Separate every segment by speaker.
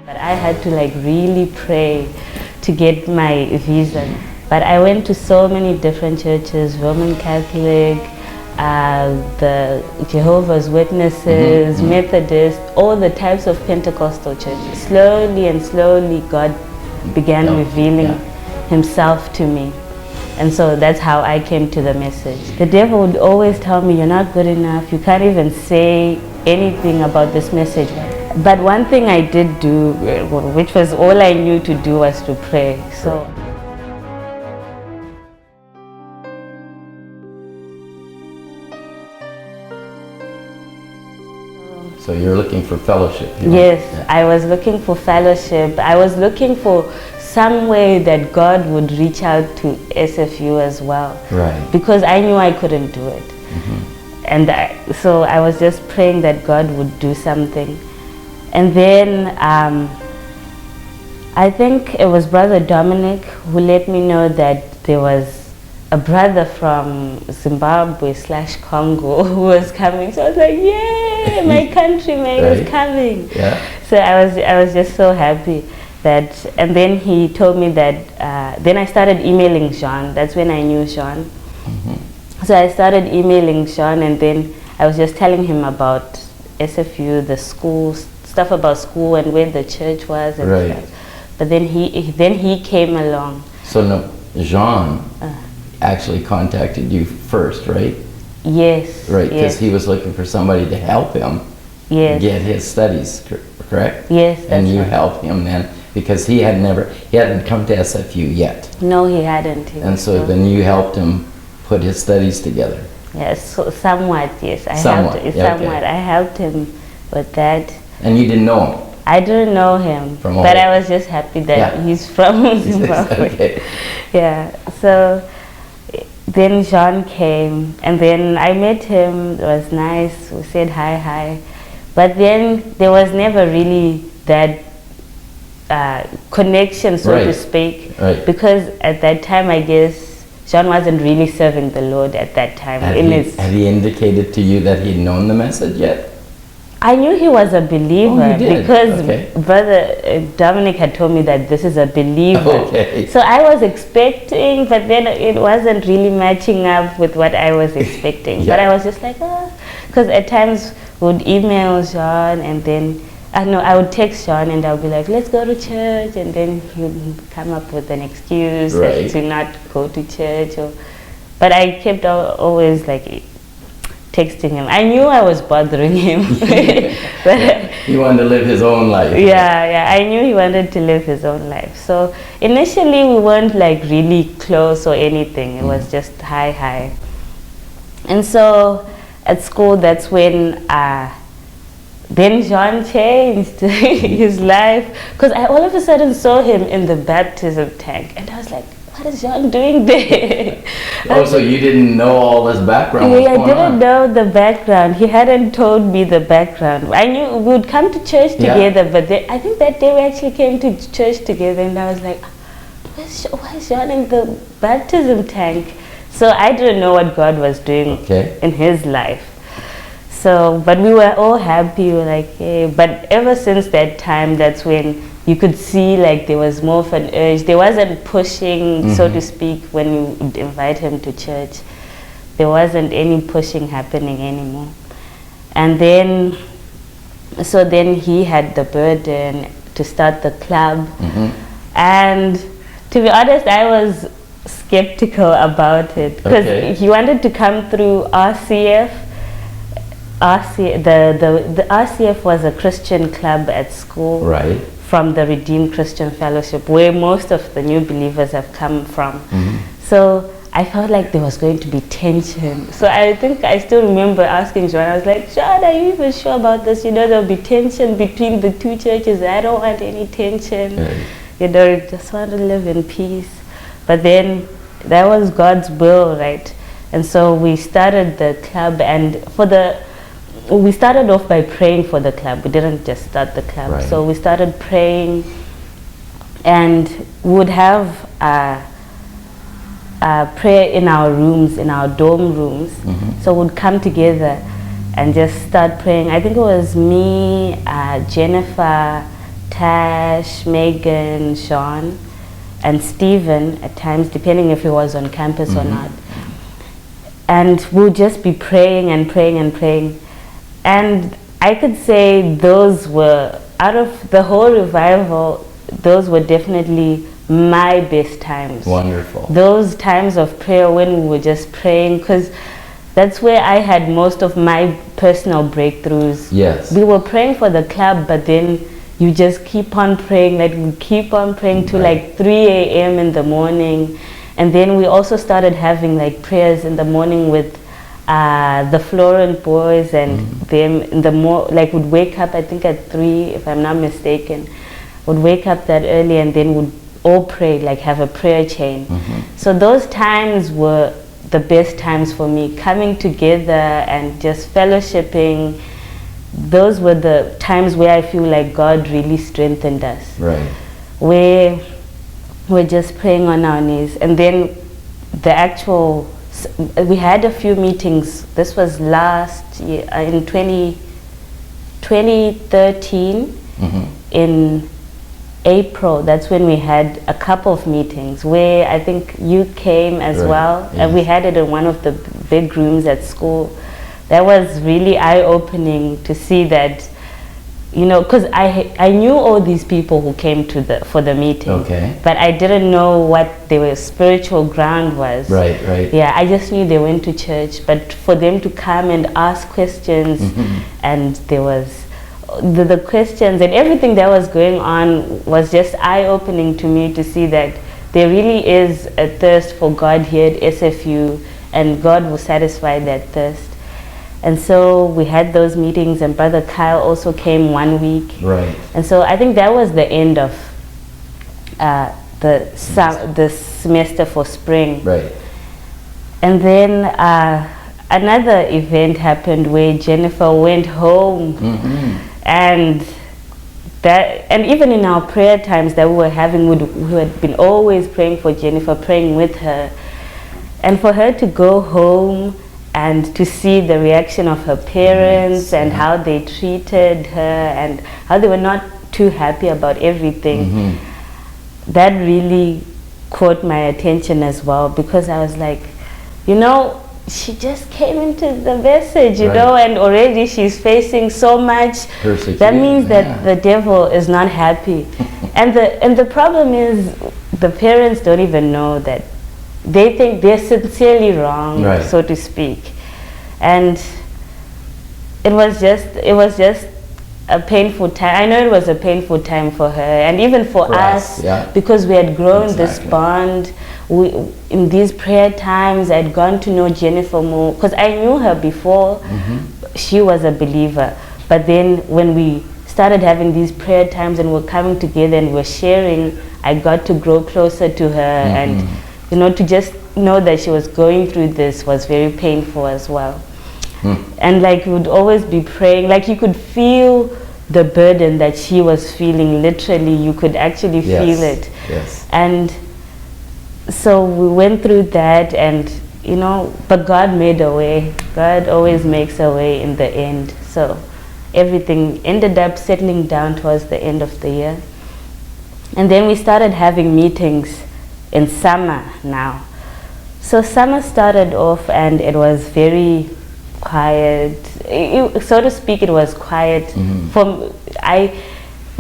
Speaker 1: But I had to like really pray to get my visa. But I went to so many different churches, Roman Catholic, the Jehovah's Witnesses, Methodist, all the types of Pentecostal churches. Slowly and slowly God began revealing himself to me. And so that's how I came to the message. The devil would always tell me, you're not good enough, you can't even say anything about this message. But one thing I did do, which was all I knew to do, was to pray.
Speaker 2: So you're looking for fellowship?
Speaker 1: Yes, I was looking for fellowship. I was looking for some way that God would reach out to SFU as well.
Speaker 2: Right.
Speaker 1: Because I knew I couldn't do it. And so I was just praying that God would do something. And then I think it was Brother Dominic who let me know that there was a brother from Zimbabwe/Congo who was coming. So I was like, yay, my countryman is coming.
Speaker 2: Yeah.
Speaker 1: So I was just so happy that, and then he told me that, then I started emailing Jean. That's when I knew Jean. So I started emailing Jean, and then I was just telling him about SFU, the school, stuff about school and where the church was and stuff. But then he came along.
Speaker 2: So no, Jean actually contacted you first, right?
Speaker 1: Yes.
Speaker 2: Right, because he was looking for somebody to help him get his studies, correct?
Speaker 1: Yes, that's
Speaker 2: and you
Speaker 1: right.
Speaker 2: helped him then, because he hadn't come to SFU yet.
Speaker 1: No, he hadn't.
Speaker 2: And so then you helped him put his studies together.
Speaker 1: Yes, so somewhat, yes. I helped him with that.
Speaker 2: And you didn't know him?
Speaker 1: I didn't know him, but I was just happy that he's from Zimbabwe. Yeah, so then Jean came, and then I met him. It was nice. We said hi. But then there was never really that connection, so to speak, because at that time, I guess, Jean wasn't really serving the Lord at that time.
Speaker 2: Had he indicated to you that he'd known the message yet?
Speaker 1: I knew he was a believer because Brother Dominic had told me that this is a believer. So I was expecting, but then it wasn't really matching up with what I was expecting. But I was just like, because at times we would email Jean, and then I would text Jean, and I would be like, let's go to church, and then he would come up with an excuse to not go to church. But I kept always like texting him. I knew I was bothering him. But
Speaker 2: he wanted to live his own life.
Speaker 1: Yeah, I knew he wanted to live his own life. So initially we weren't like really close or anything. It was just hi. And so at school, that's when then Jean changed his life, because I all of a sudden saw him in the baptism tank, and I was like, what is Jean doing there?
Speaker 2: So you didn't know all this background?
Speaker 1: Yeah, I didn't know the background. He hadn't told me the background. I knew we would come to church together, but I think that day we actually came to church together, and I was like, why is Jean in the baptism tank? So I didn't know what God was doing in his life. So, but we were all happy. We were like, hey. But ever since that time, that's when you could see like there was more of an urge. There wasn't pushing, so to speak, when you would invite him to church. There wasn't any pushing happening anymore. And then, so then he had the burden to start the club. And to be honest, I was skeptical about it, because he wanted to come through RCF. The RCF was a Christian club at school from the Redeemed Christian Fellowship, where most of the new believers have come from. So I felt like there was going to be tension. So I think I still remember asking John, I was like, John, are you even sure about this? You know, there'll be tension between the two churches. I don't want any tension. You know, just want to live in peace. But then that was God's will, right? And so we started the club, and we started off by praying for the club. We didn't just start the club. So we started praying, and we would have prayer in our rooms, in our dorm rooms. So we'd come together and just start praying. I think it was me, Jennifer, Tash, Megan, Sean, and Stephen at times, depending if he was on campus or not. And we'll just be praying and praying and praying. And I could say those were, out of the whole revival, those were definitely my best times.
Speaker 2: Wonderful.
Speaker 1: Those times of prayer when we were just praying, because that's where I had most of my personal breakthroughs.
Speaker 2: Yes.
Speaker 1: We were praying for the club, but then you just keep on praying, like we keep on praying to like 3 a.m. in the morning. And then we also started having like prayers in the morning with the Florent boys and them in the like would wake up, I think at 3, if I'm not mistaken, would wake up that early and then would all pray, like have a prayer chain. So those times were the best times for me, coming together and just fellowshipping. Those were the times where I feel like God really strengthened us.
Speaker 2: Right.
Speaker 1: Where we're just praying on our knees. And then the actual, we had a few meetings. This was last year, in 2013, in April. That's when we had a couple of meetings where I think you came as well.
Speaker 2: Yes.
Speaker 1: And we had it in one of the big rooms at school. That was really eye-opening to see that, you know, because I knew all these people who came to for the meeting, but I didn't know what their spiritual ground was.
Speaker 2: Right.
Speaker 1: Yeah, I just knew they went to church, but for them to come and ask questions, and there was the questions and everything that was going on was just eye-opening to me to see that there really is a thirst for God here at SFU, and God will satisfy that thirst. And so we had those meetings, and Brother Kyle also came 1 week.
Speaker 2: Right.
Speaker 1: And so I think that was the end of the semester for spring.
Speaker 2: Right.
Speaker 1: And then another event happened where Jennifer went home, and even in our prayer times that we were having, we had been always praying for Jennifer, praying with her, and for her to go home and to see the reaction of her parents and how they treated her and how they were not too happy about everything, that really caught my attention as well, because I was like, you know, she just came into the message, you know, and already she's facing so much. That means that the devil is not happy. and the problem is the parents don't even know that. They think they're sincerely wrong, so to speak. And it was just a painful time. I know it was a painful time for her, and even for us, because we had grown this bond. In these prayer times, I had gone to know Jennifer more, because I knew her before. She was a believer. But then when we started having these prayer times and we're coming together and we're sharing, I got to grow closer to her, and you know, to just know that she was going through this was very painful as well. And like we would always be praying, like you could feel the burden that she was feeling. Literally, you could actually feel it. And so we went through that, and you know, but God made a way. God always makes a way in the end. So everything ended up settling down towards the end of the year. And then we started having meetings in summer now. So summer started off and it was very quiet. So to speak, it was quiet.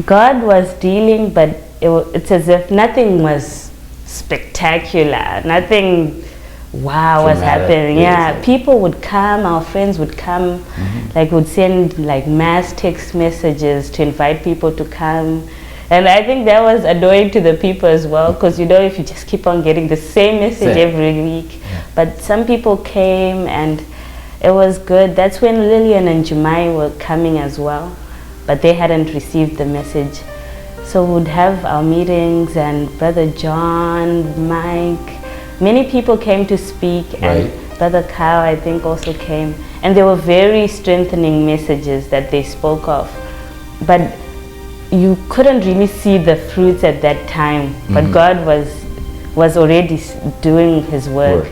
Speaker 1: God was dealing, but it's as if nothing was spectacular. Nothing was happening. People would come, our friends would come, like would send like mass text messages to invite people to come. And I think that was annoying to the people as well, because you know, if you just keep on getting the same message every week. But some people came and it was good. That's when Lillian and Jumai were coming as well, but they hadn't received the message. So we'd have our meetings, and Brother John, Mike, many people came to speak, and Brother Kyle, I think, also came. And there were very strengthening messages that they spoke of. But you couldn't really see the fruits at that time, but God was already doing His work.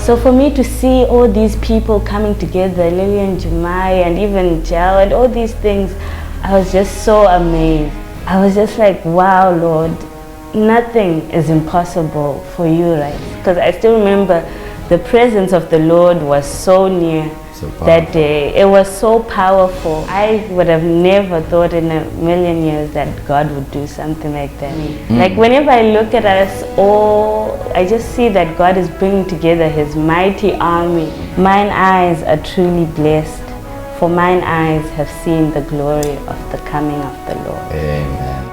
Speaker 1: So for me to see all these people coming together, Lillian, Jumai, and even Jao, and all these things, I was just so amazed. I was just like, wow, Lord, nothing is impossible for you, right? Because I still remember the presence of the Lord was so near that day. It was so powerful. I would have never thought in a million years that God would do something like that. Like whenever I look at us all, I just see that God is bringing together his mighty army. Mine eyes are truly blessed, for mine eyes have seen the glory of the coming of the Lord.
Speaker 2: Amen.